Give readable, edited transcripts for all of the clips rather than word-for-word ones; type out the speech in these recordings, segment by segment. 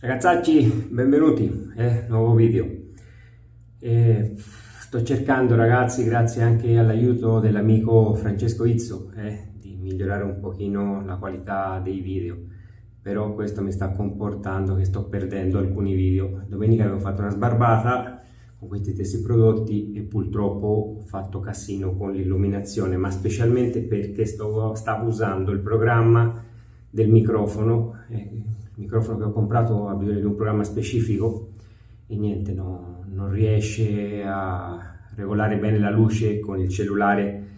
Ragazzacci, benvenuti, nuovo video. Sto cercando, ragazzi, grazie anche all'aiuto dell'amico Francesco Izzo, di migliorare un pochino la qualità dei video, però questo mi sta comportando che sto perdendo alcuni video. Domenica avevo fatto una sbarbata con questi stessi prodotti e purtroppo ho fatto casino con l'illuminazione, ma specialmente perché stavo usando il programma del microfono. Il microfono che ho comprato ha bisogno di un programma specifico e niente, non riesce a regolare bene la luce con il cellulare,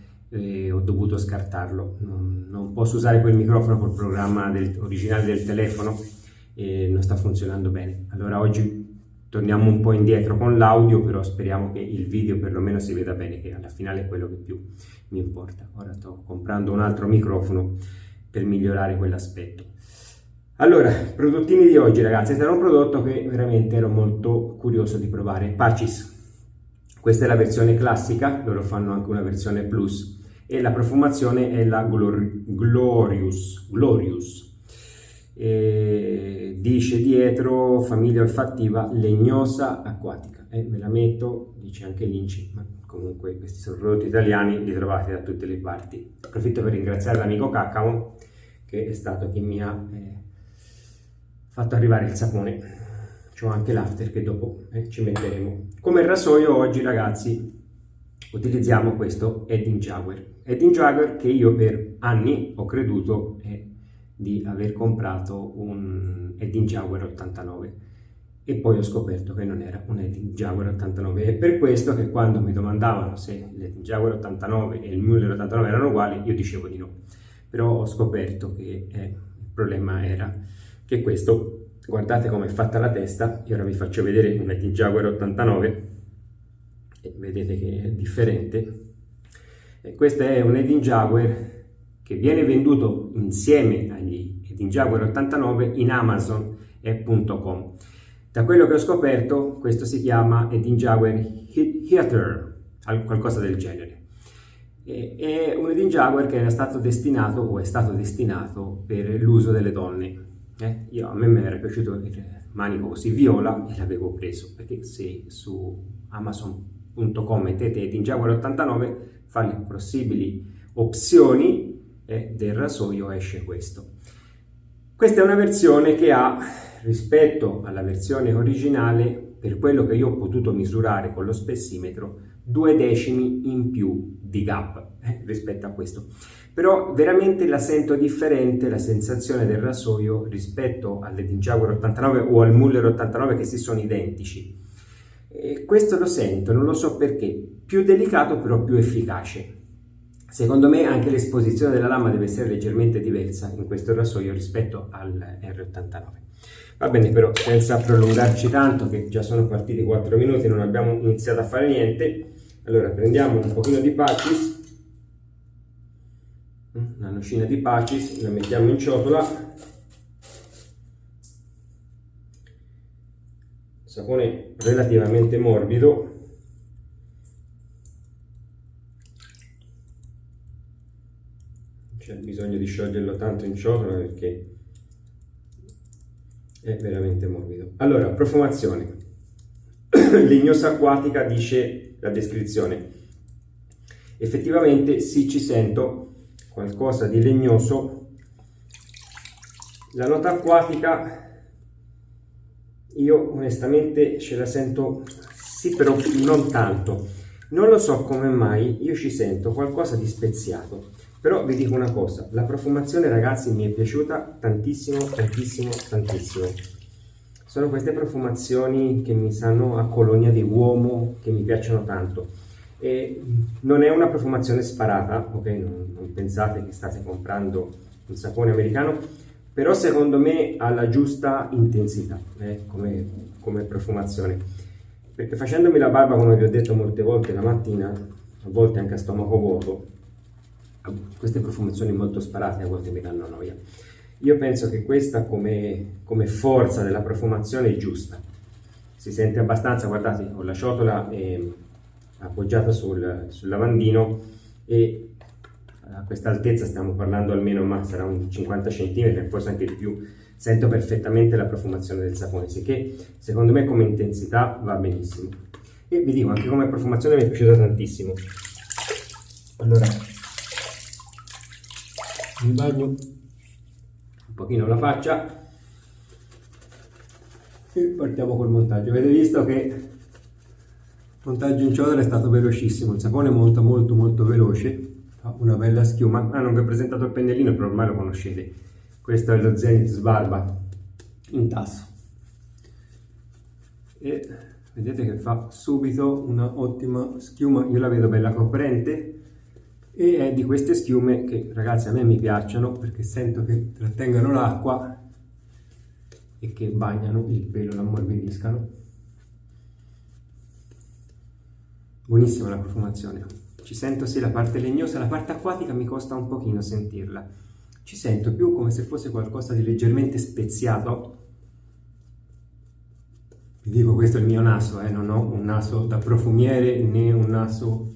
ho dovuto scartarlo. Non posso usare quel microfono col programma originale del telefono e non sta funzionando bene. Allora oggi torniamo un po' indietro con l'audio, però speriamo che il video perlomeno si veda bene, che alla finale è quello che più mi importa. Ora sto comprando un altro microfono per migliorare quell'aspetto. Allora, prodottini di oggi, ragazzi. Questo era un prodotto che veramente ero molto curioso di provare. Patches. Questa è la versione classica, loro fanno anche una versione plus e la profumazione è la Glorious. Dice dietro famiglia olfattiva legnosa acquatica. Ve la metto, dice anche l'Inci, ma comunque questi sono prodotti italiani, li trovate da tutte le parti. Approfitto per ringraziare l'amico Caccamo, che è stato chi mi ha fatto arrivare il sapone. C'ho anche l'after che dopo ci metteremo. Come rasoio oggi, ragazzi, utilizziamo questo Head & Jaguar che io per anni ho creduto di aver comprato un Head & Jaguar 89 e poi ho scoperto che non era un Head & Jaguar 89. È per questo che quando mi domandavano se l'Head & Jaguar 89 e il Müller 89 erano uguali, io dicevo di no. Però ho scoperto che il problema era che questo, guardate come è fatta la testa. Io ora vi faccio vedere un Head & Jaguar 89 e vedete che è differente. Questo è un Head & Jaguar che viene venduto insieme agli Head & Jaguar 89 in Amazon.com. Da quello che ho scoperto, questo si chiama Head & Jaguar Heater, qualcosa del genere. È un Head & Jaguar che era stato destinato o è stato destinato per l'uso delle donne. A me mi era piaciuto il manico così viola e l'avevo preso, perché se su Amazon.com mettete Head & Jaguar 89 fa le possibili opzioni del rasoio, esce questo. Questa è una versione che ha, rispetto alla versione originale, per quello che io ho potuto misurare con lo spessimetro, 2 decimi in più di gap rispetto a questo. Però veramente la sento differente, la sensazione del rasoio rispetto all'Head & Jaguar 89 o al Müller 89, che si sono identici. Questo lo sento, non lo so perché, più delicato però più efficace. Secondo me anche l'esposizione della lama deve essere leggermente diversa in questo rasoio rispetto al R89. Va bene, però senza prolungarci tanto, che già sono partiti 4 minuti e non abbiamo iniziato a fare niente. Allora prendiamo un pochino di patches, una nocina di patches, la mettiamo in ciotola. Sapone relativamente morbido. C'è bisogno di scioglierlo tanto in ciotola perché è veramente morbido. Allora, profumazione. Legnosa acquatica, dice la descrizione. Effettivamente sì, ci sento qualcosa di legnoso. La nota acquatica io onestamente ce la sento, sì, però non tanto. Non lo so come mai, io ci sento qualcosa di speziato. Però vi dico una cosa, la profumazione, ragazzi, mi è piaciuta tantissimo. Sono queste profumazioni che mi sanno a colonia di uomo, che mi piacciono tanto. E non è una profumazione sparata, ok? Non pensate che state comprando un sapone americano, però secondo me ha la giusta intensità come profumazione. Perché facendomi la barba, come vi ho detto molte volte la mattina, a volte anche a stomaco vuoto, queste profumazioni molto sparate a volte mi danno noia. Io penso che questa come forza della profumazione è giusta, si sente abbastanza. Guardate, ho la ciotola appoggiata sul lavandino e a questa altezza stiamo parlando almeno, ma sarà un 50 cm, forse anche di più, sento perfettamente la profumazione del sapone, sicché secondo me come intensità va benissimo. E vi dico, anche come profumazione mi è piaciuta tantissimo. Allora, mi bagno un pochino la faccia e partiamo col montaggio. Avete visto che il montaggio in ciotola è stato velocissimo, il sapone monta molto veloce, fa una bella schiuma. Non vi ho presentato il pennellino, però ormai lo conoscete. Questo è lo Zenith Sbarba in tasso e vedete che fa subito una ottima schiuma, io la vedo bella coprente e è di queste schiume che, ragazzi, a me mi piacciono perché sento che trattengono l'acqua e che bagnano il pelo, lo ammorbidiscano. Buonissima la profumazione, ci sento sì la parte legnosa, la parte acquatica mi costa un pochino sentirla, ci sento più come se fosse qualcosa di leggermente speziato. Vi dico, questo è il mio naso, non ho un naso da profumiere né un naso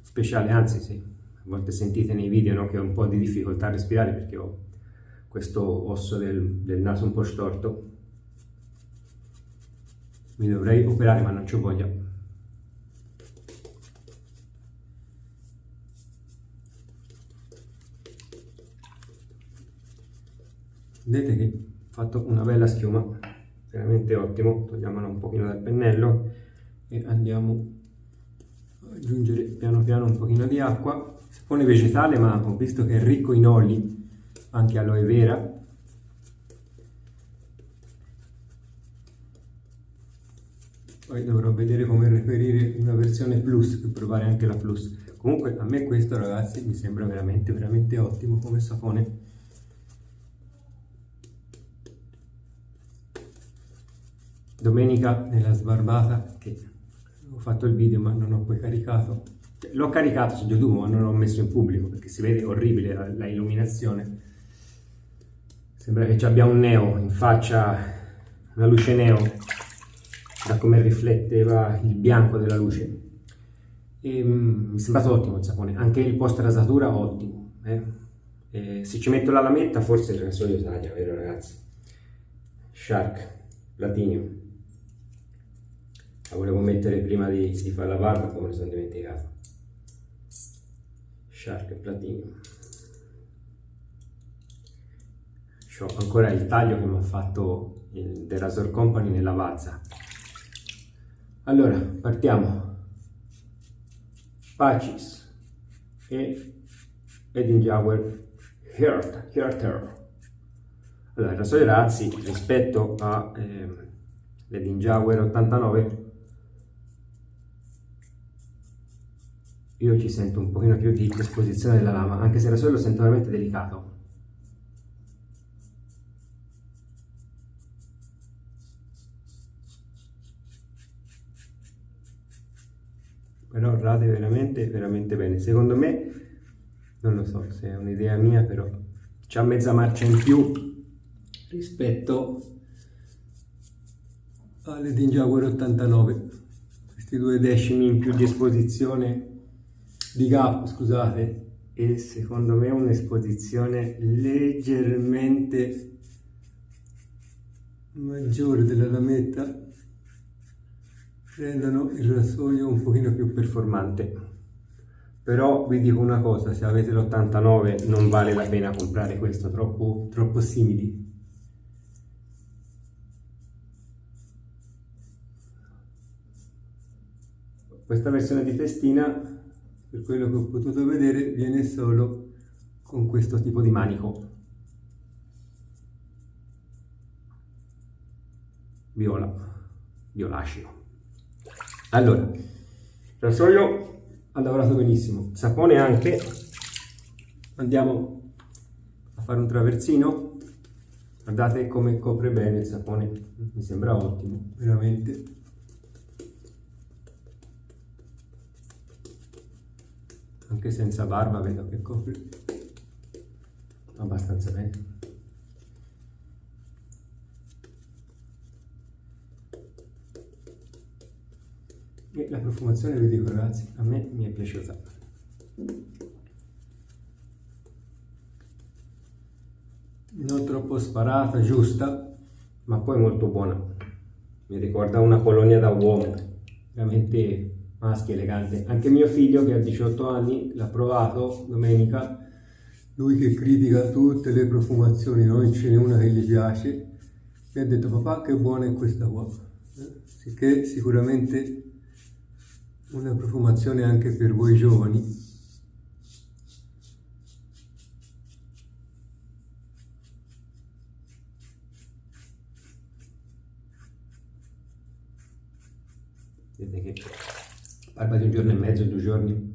speciale, anzi sì, a volte sentite nei video, no, che ho un po' di difficoltà a respirare perché ho questo osso del naso un po' storto. Mi dovrei operare ma non c'ho voglia. Vedete che ho fatto una bella schiuma, veramente ottimo. Togliamola un pochino dal pennello e andiamo a aggiungere piano piano un pochino di acqua. Sapone vegetale, ma ho visto che è ricco in oli, anche aloe vera. Poi dovrò vedere come reperire una versione plus, per provare anche la plus. Comunque a me questo, ragazzi, mi sembra veramente ottimo come sapone. Domenica nella sbarbata, che ho fatto il video ma non ho poi caricato, l'ho caricato su YouTube ma non l'ho messo in pubblico perché si vede orribile la illuminazione, sembra che ci abbia un neo in faccia, una luce neo da come rifletteva il bianco della luce. E mi è sembrato ottimo il sapone, anche il post rasatura ottimo, se ci metto la lametta forse il rasoio taglia, vero ragazzi? Shark Platinum, la volevo mettere prima di fare la barba, poi me ne sono dimenticato. Shark Platinum. C'ho ancora il taglio che mi ha fatto il The Razor Company nella Vazza. Allora, partiamo. Patches e Edinjauer Hearter. Allora, il rasoio, ragazzi, rispetto a l'Edinjauer 89, io ci sento un pochino più di esposizione della lama, anche se il rasoio lo sento veramente delicato. Però rade veramente bene. Secondo me, non lo so se è un'idea mia, però c'ha mezza marcia in più rispetto all'Edinjauer 89. Questi 2 decimi in più di esposizione, di gap, scusate, e secondo me un'esposizione leggermente maggiore della lametta rendono il rasoio un pochino più performante. Però vi dico una cosa, se avete l'89 non vale la pena comprare questo, troppo simili. Questa versione di testina, per quello che ho potuto vedere, viene solo con questo tipo di manico violaceo. Allora, il rasoio ha lavorato benissimo, sapone anche. Andiamo a fare un traversino. Guardate come copre bene il sapone, mi sembra ottimo, veramente. Anche senza barba vedo che copre abbastanza bene. E la profumazione, vi dico ragazzi, a me mi è piaciuta. Non troppo po' sparata, giusta, ma poi molto buona. Mi ricorda una colonia da uomo, veramente maschio, elegante. Anche mio figlio che ha 18 anni l'ha provato domenica, lui che critica tutte le profumazioni, non ce n'è una che gli piace, mi ha detto: papà, che buona è questa qua. Sicché sicuramente una profumazione anche per voi giovani. Vedete che parla di un giorno e mezzo, 2 giorni.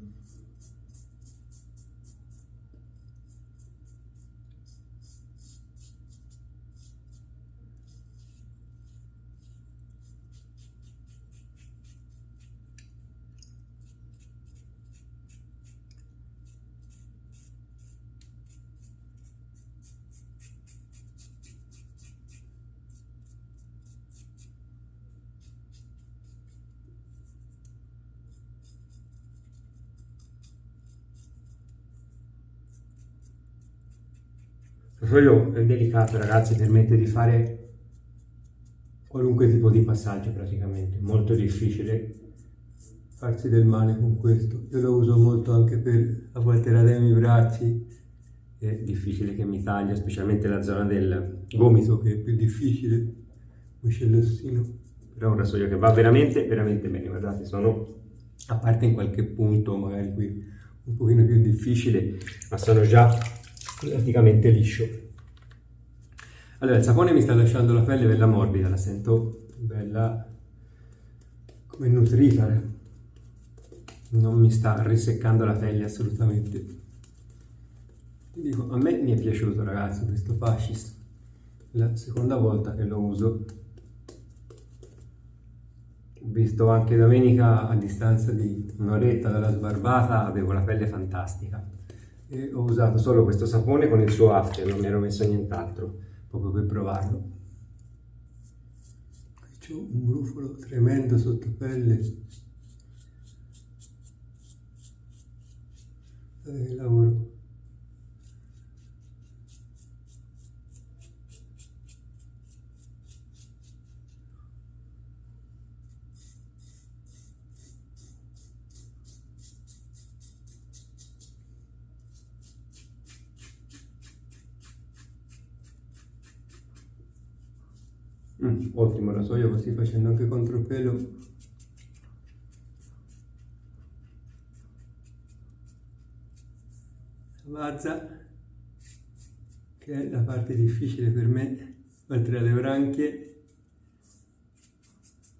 Il rasoio è delicato, ragazzi, permette di fare qualunque tipo di passaggio praticamente, molto difficile farsi del male con questo. Io lo uso molto anche per a volte radere i bracci, è difficile che mi taglia, specialmente la zona del gomito che è più difficile, come l'ossino. Però è un rasoio che va veramente bene, guardate, sono, a parte in qualche punto magari qui un pochino più difficile, ma sono già praticamente liscio. Allora, il sapone mi sta lasciando la pelle bella morbida, la sento bella come nutrita, non mi sta riseccando la pelle assolutamente. Vi dico, a me mi è piaciuto, ragazzi, questo Pashis, la seconda volta che lo uso. Ho visto anche domenica, a distanza di un'oretta dalla sbarbata, avevo la pelle fantastica e ho usato solo questo sapone con il suo after, non mi ero messo nient'altro, proprio per provarlo. Qui c'ho un brufolo tremendo sotto pelle. Lavoro. Ottimo rasoio, così facendo anche contropelo. La mazza, che è la parte difficile per me, oltre alle branchie.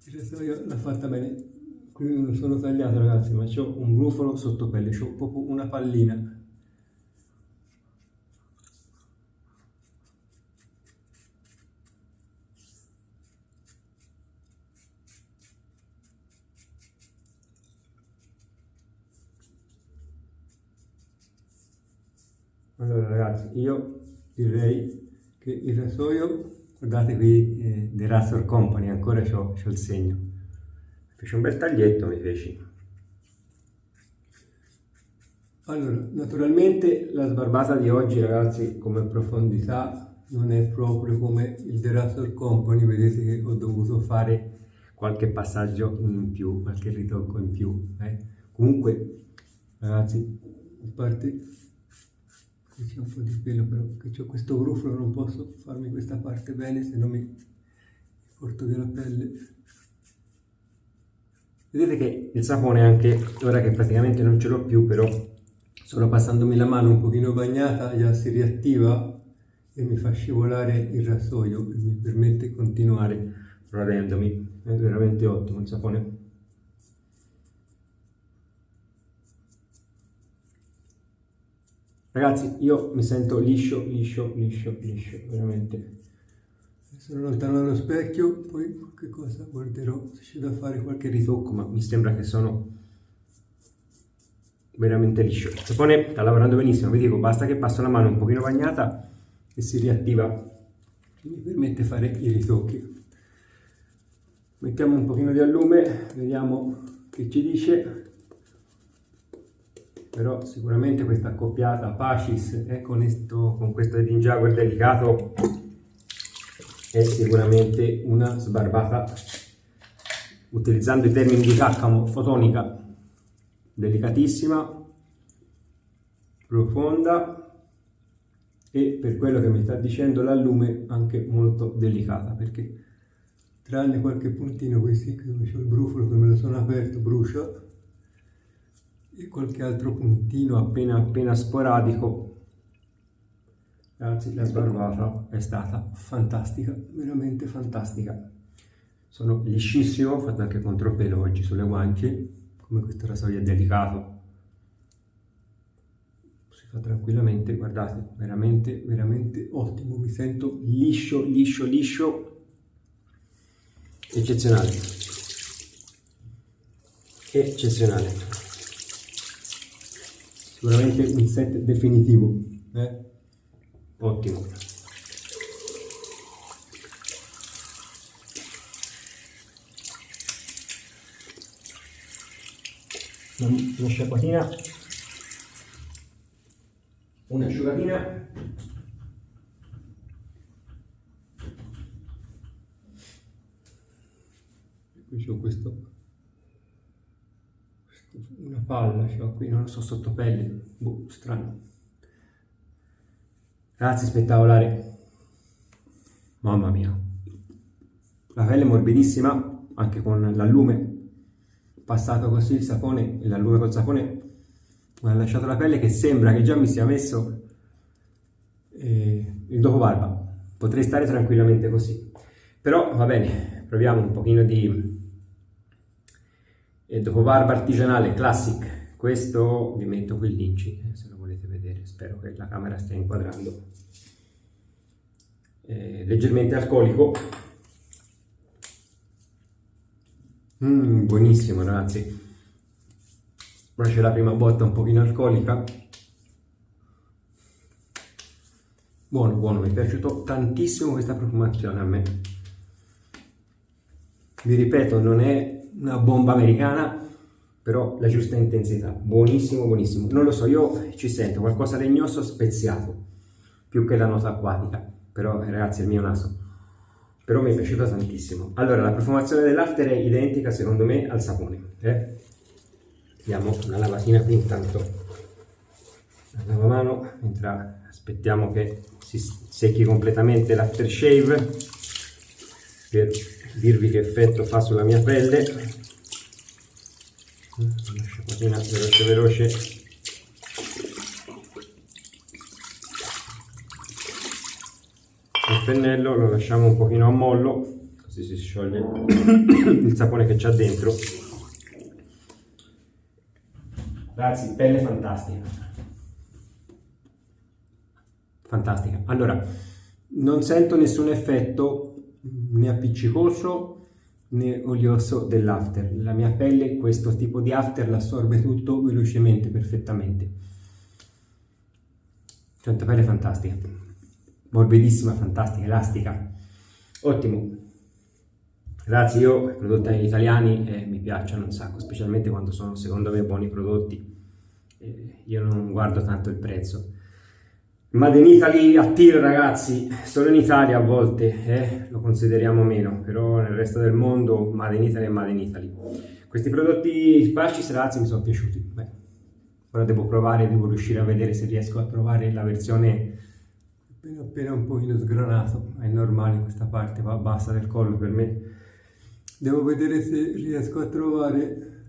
Il rasoio l'ha fatta bene. Qui non sono tagliato, ragazzi, ma c'ho un brufolo sotto pelle, c'ho proprio una pallina. Allora, ragazzi, io direi che il rasoio, guardate qui, The Razor Company, ancora c'ho il segno. Feci un bel taglietto, mi feci. Allora, naturalmente la sbarbata di oggi, ragazzi, come profondità non è proprio come il The Razor Company, vedete che ho dovuto fare qualche passaggio in più, qualche ritocco in più. Comunque, ragazzi, a parte qui c'è un po' di pelo, però che ho questo brufolo, non posso farmi questa parte bene, se no mi porto via la pelle. Vedete che il sapone, anche ora che praticamente non ce l'ho più, però solo passandomi la mano un pochino bagnata già si riattiva e mi fa scivolare il rasoio e mi permette di continuare radendomi. È veramente ottimo il sapone. Ragazzi, io mi sento liscio, veramente. Sono lontano dallo specchio, poi qualche cosa guarderò se c'è da fare qualche ritocco, ma mi sembra che sono veramente liscio. Il sapone sta lavorando benissimo, vi dico, basta che passo la mano un pochino bagnata e si riattiva, mi permette di fare i ritocchi. Mettiamo un pochino di allume, vediamo che ci dice. Però sicuramente questa accoppiata Pashis con questo Edin Jaguar delicato è sicuramente una sbarbata, utilizzando i termini di Caccamo, fotonica delicatissima, profonda e, per quello che mi sta dicendo l'allume, anche molto delicata, perché tranne qualche puntino questi che c'ho il brufolo che me lo sono aperto, brucia, e qualche altro puntino appena sporadico. Ragazzi, la sbarbata è stata fantastica, veramente fantastica. Sono liscissimo, ho fatto anche contropelo oggi sulle guance, come questo rasoio è delicato. Si fa tranquillamente, guardate, veramente, veramente ottimo. Mi sento liscio, liscio, liscio. Eccezionale. Eccezionale. Sicuramente un set definitivo. Ottimo. Una sciacquatina, un'asciugatina, qui c'ho una palla, c'ho qui, non lo so, sotto pelle, boh, strano. Ragazzi, spettacolare, mamma mia, la pelle morbidissima, anche con l'allume passato così, il sapone, l'allume col sapone mi ha lasciato la pelle che sembra che già mi sia messo il dopo barba. Potrei stare tranquillamente così, però va bene, proviamo un pochino di dopo barba artigianale classic. Questo vi metto qui il linci, se lo volete vedere, spero che la camera stia inquadrando. Leggermente alcolico, buonissimo ragazzi. Ora c'è la prima botta un pochino alcolica, buono, buono, mi è piaciuto tantissimo questa profumazione a me. Vi ripeto, non è una bomba americana, però la giusta intensità, buonissimo, buonissimo. Non lo so, io ci sento qualcosa legnoso speziato, più che la nota acquatica, però ragazzi è il mio naso. Però mi è piaciuta tantissimo. Allora, la profumazione dell'after è identica secondo me al sapone. Diamo una lavatina qui intanto al lavamano, mentre aspettiamo che si secchi completamente l'aftershave, per dirvi che effetto fa sulla mia pelle. Una sciacquatina veloce veloce. Il pennello lo lasciamo un pochino a mollo, così si scioglie il sapone che c'ha dentro. Ragazzi, pelle fantastica. Fantastica. Allora, non sento nessun effetto né appiccicoso né olioso dell'after. La mia pelle questo tipo di after l'assorbe tutto velocemente, perfettamente. Sento pelle fantastica. Morbidissima, fantastica, elastica. Ottimo. Ragazzi, io i prodotti italiani mi piacciono un sacco, specialmente quando sono secondo me buoni prodotti. Io non guardo tanto il prezzo. Made in Italy attira ragazzi, solo in Italia a volte lo consideriamo meno, però nel resto del mondo Made in Italy è Made in Italy. Questi prodotti Sparcis ragazzi mi sono piaciuti. Beh, ora devo provare, devo riuscire a vedere se riesco a trovare la versione appena un pochino sgranato, è normale in questa parte bassa del collo per me. Devo vedere se riesco a trovare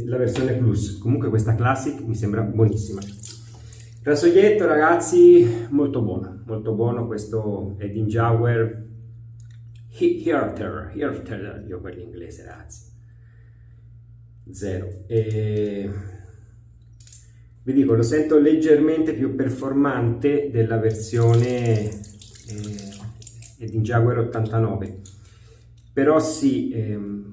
la versione plus. Comunque questa classic mi sembra buonissima. Rasoietto ragazzi, molto buono. Questo è Edin Jauer Hearter, io per l'inglese ragazzi, zero. Vi dico, lo sento leggermente più performante della versione Edin Jauer 89, però sì,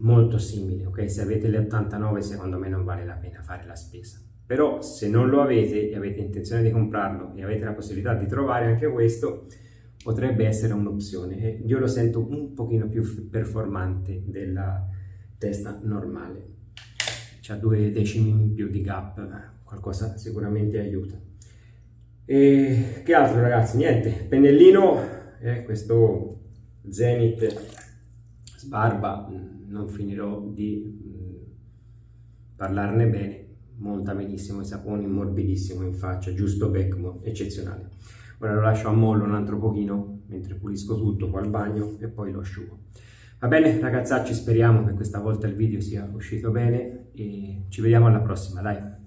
molto simile, ok? Se avete le 89 secondo me non vale la pena fare la spesa, però se non lo avete e avete intenzione di comprarlo e avete la possibilità di trovare anche questo, potrebbe essere un'opzione. Io lo sento un pochino più performante della testa normale, c'ha 2 decimi in più di gap, qualcosa sicuramente aiuta. E che altro ragazzi? Niente, pennellino, questo Zenith Sbarba, non finirò di parlarne bene, monta benissimo i saponi, morbidissimo in faccia, giusto Becmo, eccezionale. Ora lo lascio a mollo un altro pochino mentre pulisco tutto qua al bagno e poi lo asciugo. Va bene ragazzacci, speriamo che questa volta il video sia uscito bene e ci vediamo alla prossima, dai!